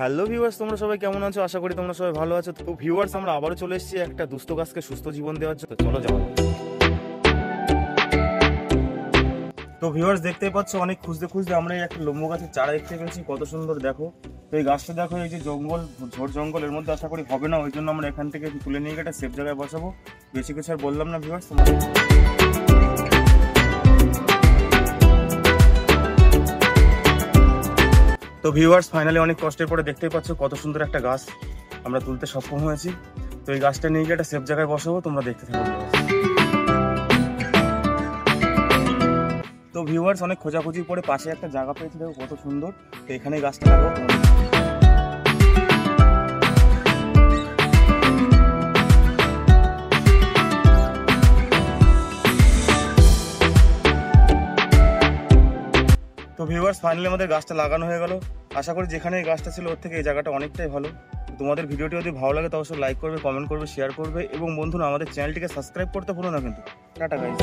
Hello viewers, তোমরা সবাই কেমন আছো? আশা করি তোমরা সবাই ভালো আছো। তো ভিউয়ার্স, আমরা আবারও চলে এসেছি একটা দুস্থ গাছকে সুস্থ জীবন দেওয়ার জন্য। চলো যাওয়া যাক। তো ভিউয়ার্স, দেখতেই পাচ্ছ অনেক খুঁজতে খুঁজতে আমরা এই একটা লম্বু গাছের চারা দেখতে পেয়েছি। কত সুন্দর দেখো। তো এই গাছটা দেখো, এই যে জঙ্গল, ঝোড় জঙ্গল, এর মধ্যে আশা করি হবে না, ওই জন্য আমরা এখান থেকে তুলে নিয়ে একটা সেফ জায়গায় বসাবো। বেশি কিছু আর বললাম না ভিউয়ার্স। তো ভিউয়ার্স, ফাইনালি অনেক কষ্টের পরে দেখতেই পাচ্ছ কত সুন্দর একটা গাছ আমরা তুলতে সক্ষম হয়েছি। তো এই গাছটা নিয়ে গিয়ে একটা সেফ জায়গায় বসাবো, তোমরা দেখতে থাকো। তো ভিউয়ার্স, অনেক খোঁজাখুঁজি পরে পাশে একটা জায়গা পেয়েছি, দেখো কত সুন্দর। তো এখানে গাছটা লাগাবো। তো ভিউয়ার্স, ফাইনালি আমাদের গাছটা লাগানো হয়ে গেল। আশা করি যেখানে এই গাছটা ছিল ওর থেকে এই জায়গাটা অনেকটাই ভালো। তোমাদের ভিডিওটি যদি ভালো লাগে তো অবশ্যই লাইক করবে, কমেন্ট করবে, শেয়ার করবে এবং বন্ধুরা আমাদের চ্যানেলটিকে সাবস্ক্রাইব করতে ভুলো না কিন্তু। Tata guys.